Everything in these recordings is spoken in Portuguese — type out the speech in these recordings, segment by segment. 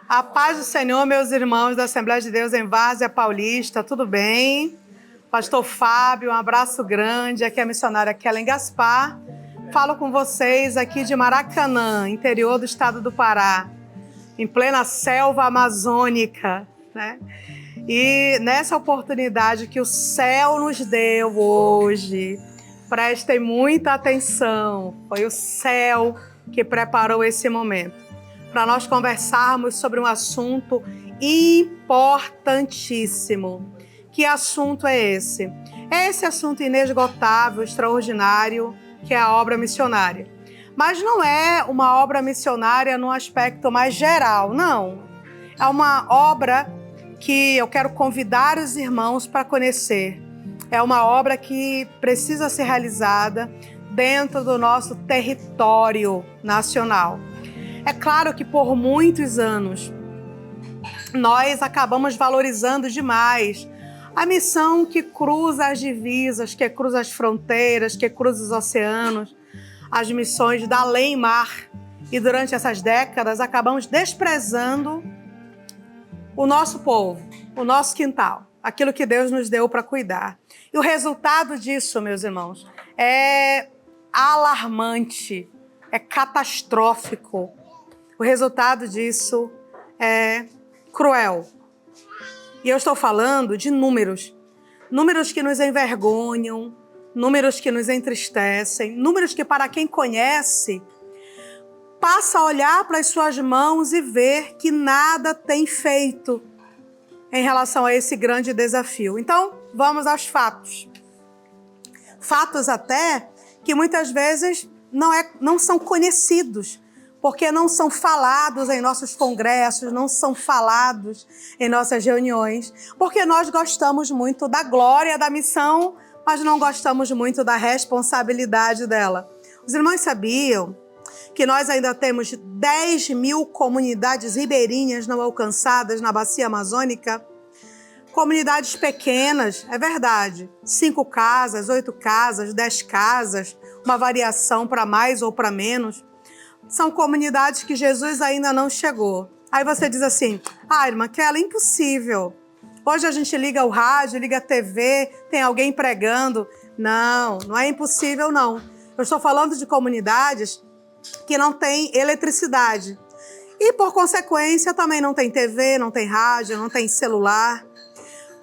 A paz do Senhor, meus irmãos da Assembleia de Deus em Várzea Paulista, tudo bem? Pastor Fábio, um abraço grande. Aqui é a missionária Kellen Gaspar. Falo com vocês aqui de Maracanã, interior do estado do Pará, em plena selva amazônica, né? E nessa oportunidade que o céu nos deu hoje, prestem muita atenção, foi o céu que preparou esse momento, para nós conversarmos sobre um assunto importantíssimo. Que assunto é esse? É esse assunto inesgotável, extraordinário, que é a obra missionária. Mas não é uma obra missionária num aspecto mais geral, não. É uma obra que eu quero convidar os irmãos para conhecer. É uma obra que precisa ser realizada dentro do nosso território nacional. É claro que por muitos anos nós acabamos valorizando demais a missão que cruza as divisas, que cruza as fronteiras, que cruza os oceanos, as missões da além-mar. E durante essas décadas acabamos desprezando o nosso povo, o nosso quintal, aquilo que Deus nos deu para cuidar. E o resultado disso, meus irmãos, é alarmante, é catastrófico. O resultado disso é cruel. E eu estou falando de números. Números que nos envergonham, números que nos entristecem, números que, para quem conhece, passa a olhar para as suas mãos e ver que nada tem feito em relação a esse grande desafio. Então, vamos aos fatos. Fatos até que muitas vezes não são conhecidos, porque não são falados em nossos congressos, não são falados em nossas reuniões, porque nós gostamos muito da glória da missão, mas não gostamos muito da responsabilidade dela. Os irmãos sabiam que nós ainda temos 10 mil comunidades ribeirinhas não alcançadas na bacia amazônica? Comunidades pequenas, é verdade, 5 casas, 8 casas, 10 casas, uma variação para mais ou para menos. São comunidades que Jesus ainda não chegou. Aí você diz assim, irmã Kellen, impossível. Hoje a gente liga o rádio, liga a TV, tem alguém pregando. Não é impossível, não. Eu estou falando de comunidades que não têm eletricidade. E, por consequência, também não tem TV, não tem rádio, não tem celular.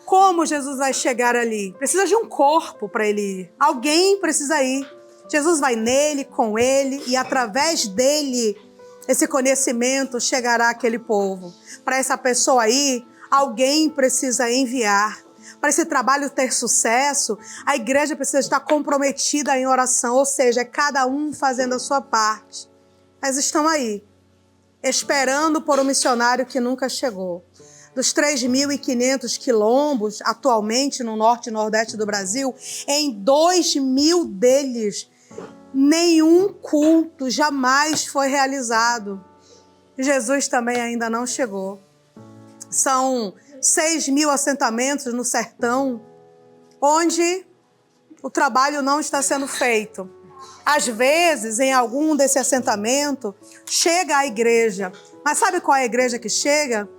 Como Jesus vai chegar ali? Precisa de um corpo para ele ir. Alguém precisa ir. Jesus vai nele, com ele, e através dele, esse conhecimento chegará àquele povo. Para essa pessoa aí, alguém precisa enviar. Para esse trabalho ter sucesso, a igreja precisa estar comprometida em oração, ou seja, cada um fazendo a sua parte. Mas estão aí, esperando por um missionário que nunca chegou. Dos 3.500 quilombos atualmente no norte e nordeste do Brasil, em 2.000 deles, nenhum culto jamais foi realizado. Jesus também ainda não chegou. São 6.000 assentamentos no sertão, onde o trabalho não está sendo feito. Às vezes, em algum desse assentamento, chega a igreja. Mas sabe qual é a igreja que chega?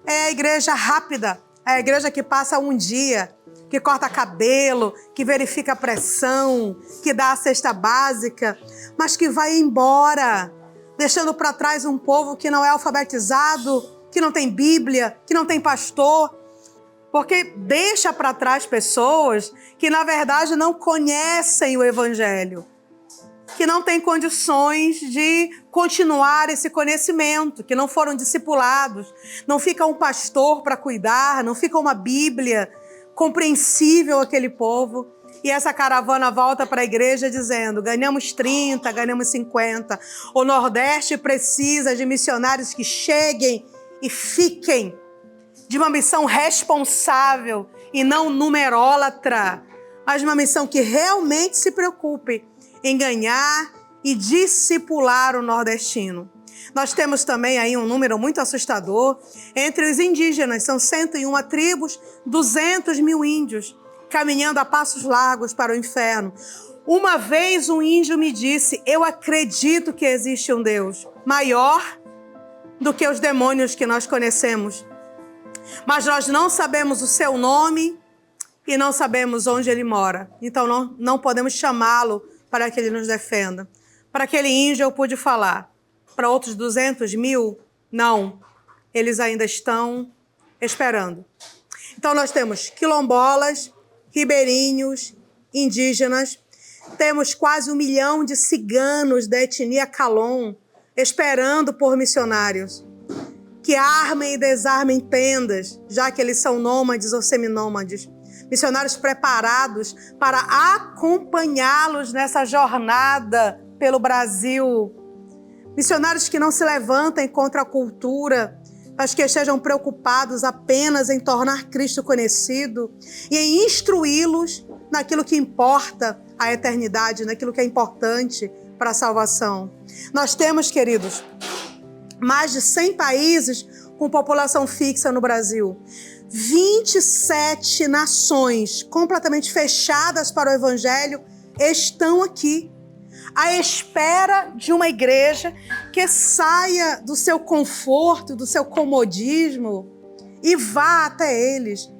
É a igreja rápida, é a igreja que passa um dia, que corta cabelo, que verifica a pressão, que dá a cesta básica, mas que vai embora, deixando para trás um povo que não é alfabetizado, que não tem Bíblia, que não tem pastor, porque deixa para trás pessoas que, na verdade, não conhecem o Evangelho, que não têm condições de continuar esse conhecimento, que não foram discipulados. Não fica um pastor para cuidar, não fica uma Bíblia compreensível àquele povo. E essa caravana volta para a igreja dizendo, ganhamos 30, ganhamos 50. O Nordeste precisa de missionários que cheguem e fiquem, de uma missão responsável e não numerólatra, mas uma missão que realmente se preocupe em ganhar e discipular o nordestino. Nós temos também aí um número muito assustador entre os indígenas. São 101 tribos, 200 mil índios, caminhando a passos largos para o inferno. Uma vez um índio me disse, eu acredito que existe um Deus maior, do que os demônios que nós conhecemos. Mas nós não sabemos o seu nome e não sabemos onde ele mora. Então não podemos chamá-lo para que ele nos defenda. Para aquele índio eu pude falar. Para outros 200 mil, não. Eles ainda estão esperando. Então nós temos quilombolas, ribeirinhos, indígenas. Temos quase 1 milhão de ciganos da etnia Calon esperando por missionários que armem e desarmem tendas, já que eles são nômades ou seminômades. Missionários preparados para acompanhá-los nessa jornada pelo Brasil. Missionários que não se levantem contra a cultura, mas que estejam preocupados apenas em tornar Cristo conhecido e em instruí-los naquilo que importa a eternidade, naquilo que é importante para a salvação. Nós temos, queridos, mais de 100 países com população fixa no Brasil. 27 nações completamente fechadas para o Evangelho estão aqui, à espera de uma igreja que saia do seu conforto, do seu comodismo e vá até eles.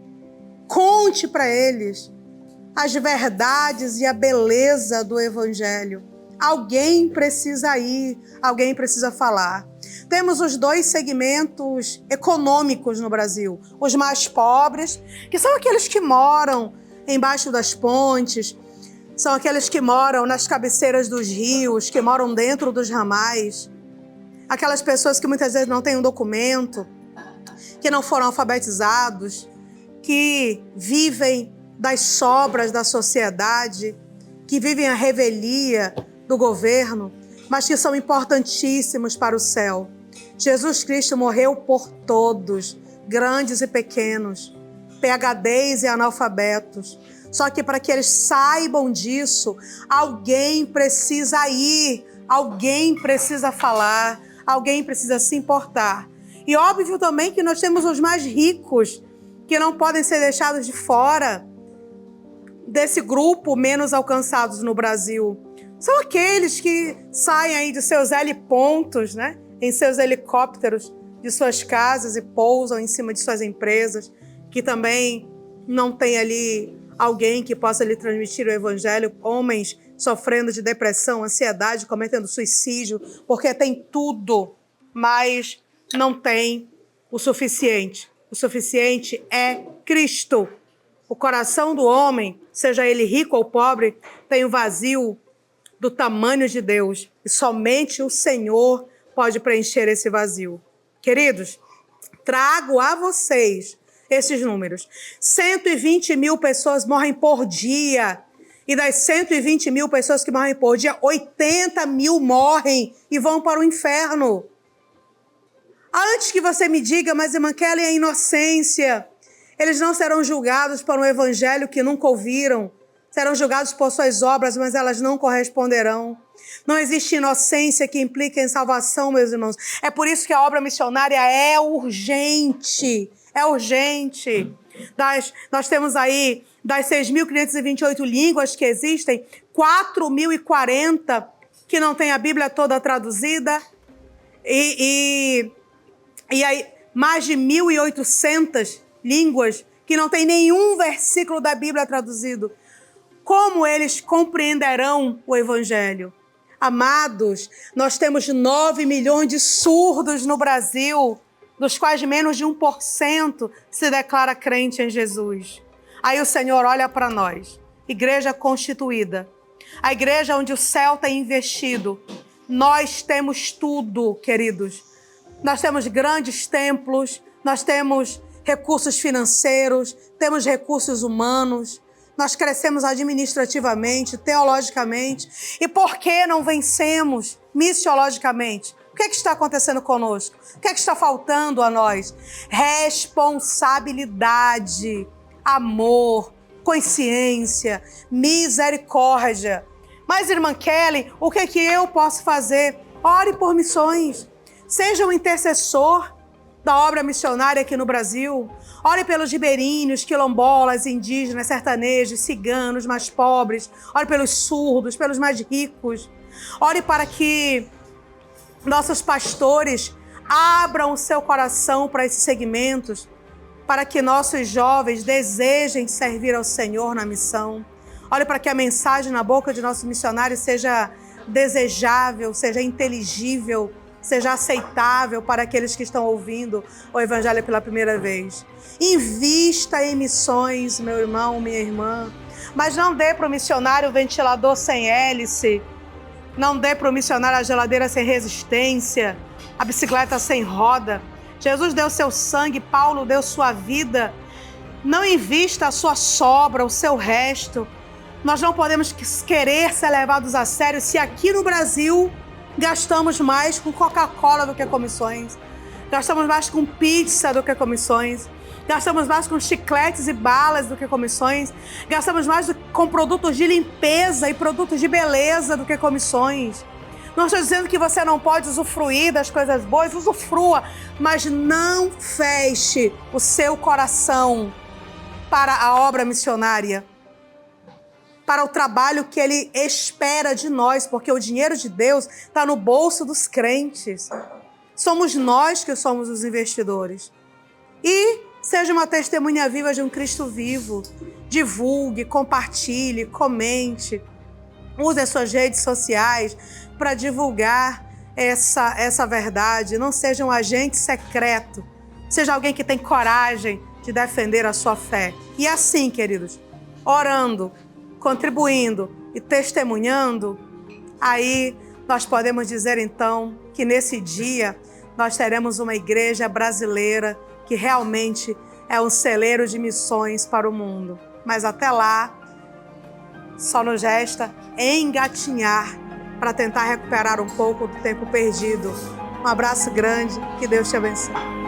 Conte para eles as verdades e a beleza do Evangelho. Alguém precisa ir, alguém precisa falar. Temos os 2 segmentos econômicos no Brasil. Os mais pobres, que são aqueles que moram embaixo das pontes, são aqueles que moram nas cabeceiras dos rios, que moram dentro dos ramais. Aquelas pessoas que muitas vezes não têm um documento, que não foram alfabetizados, que vivem das sobras da sociedade, que vivem a revelia do governo, mas que são importantíssimos para o céu. Jesus Cristo morreu por todos, grandes e pequenos, PhDs e analfabetos. Só que para que eles saibam disso, alguém precisa ir, alguém precisa falar, alguém precisa se importar. E óbvio também que nós temos os mais ricos, que não podem ser deixados de fora desse grupo menos alcançados no Brasil. São aqueles que saem aí de seus helipontos, né? Em seus helicópteros de suas casas e pousam em cima de suas empresas, que também não tem ali alguém que possa lhe transmitir o Evangelho, homens sofrendo de depressão, ansiedade, cometendo suicídio, porque tem tudo, mas não tem o suficiente. O suficiente é Cristo. O coração do homem, seja ele rico ou pobre, tem um vazio do tamanho de Deus. E somente o Senhor pode preencher esse vazio. Queridos, trago a vocês esses números. 120 mil pessoas morrem por dia. E das 120 mil pessoas que morrem por dia, 80 mil morrem e vão para o inferno. Antes que você me diga, mas irmã Kelly, é inocência. Eles não serão julgados por um evangelho que nunca ouviram. Serão julgados por suas obras, mas elas não corresponderão. Não existe inocência que implique em salvação, meus irmãos. É por isso que a obra missionária é urgente. É urgente. Nós temos aí, das 6.528 línguas que existem, 4.040 que não têm a Bíblia toda traduzida. E aí, mais de 1.800 línguas que não tem nenhum versículo da Bíblia traduzido. Como eles compreenderão o Evangelho? Amados, nós temos 9 milhões de surdos no Brasil, dos quais menos de 1% se declara crente em Jesus. Aí o Senhor olha para nós, igreja constituída, a igreja onde o céu tem investido. Nós temos tudo, queridos. Nós temos grandes templos, nós temos recursos financeiros, temos recursos humanos, nós crescemos administrativamente, teologicamente. E por que não vencemos missiologicamente? O que é que está acontecendo conosco? O que é que está faltando a nós? Responsabilidade, amor, consciência, misericórdia. Mas, irmã Kelly, o que é que eu posso fazer? Ore por missões. Seja um intercessor da obra missionária aqui no Brasil. Ore pelos ribeirinhos, quilombolas, indígenas, sertanejos, ciganos, mais pobres. Ore pelos surdos, pelos mais ricos. Ore para que nossos pastores Abram o seu coração para esses segmentos, para que nossos jovens desejem servir ao Senhor na missão. Olhe para que a mensagem na boca de nossos missionários seja desejável, seja inteligível, seja aceitável para aqueles que estão ouvindo o Evangelho pela primeira vez. Invista em missões, meu irmão, minha irmã, mas não dê para o missionário o ventilador sem hélice, não dê para o missionário a geladeira sem resistência, a bicicleta sem roda. Jesus deu seu sangue, Paulo deu sua vida. Não invista a sua sobra, o seu resto. Nós não podemos querer ser levados a sério se aqui no Brasil gastamos mais com Coca-Cola do que com missões. Gastamos mais com pizza do que com missões. Gastamos mais com chicletes e balas do que com missões. Gastamos mais com produtos de limpeza e produtos de beleza do que com missões. Não estou dizendo que você não pode usufruir das coisas boas, usufrua, mas não feche o seu coração para a obra missionária, para o trabalho que Ele espera de nós, porque o dinheiro de Deus está no bolso dos crentes. Somos nós que somos os investidores. E seja uma testemunha viva de um Cristo vivo. Divulgue, compartilhe, comente. Use as suas redes sociais para divulgar essa verdade. Não seja um agente secreto. Seja alguém que tem coragem de defender a sua fé. E assim, queridos, orando, contribuindo e testemunhando, aí nós podemos dizer então que nesse dia nós teremos uma igreja brasileira que realmente é um celeiro de missões para o mundo. Mas até lá, só nos resta engatinhar para tentar recuperar um pouco do tempo perdido. Um abraço grande, que Deus te abençoe.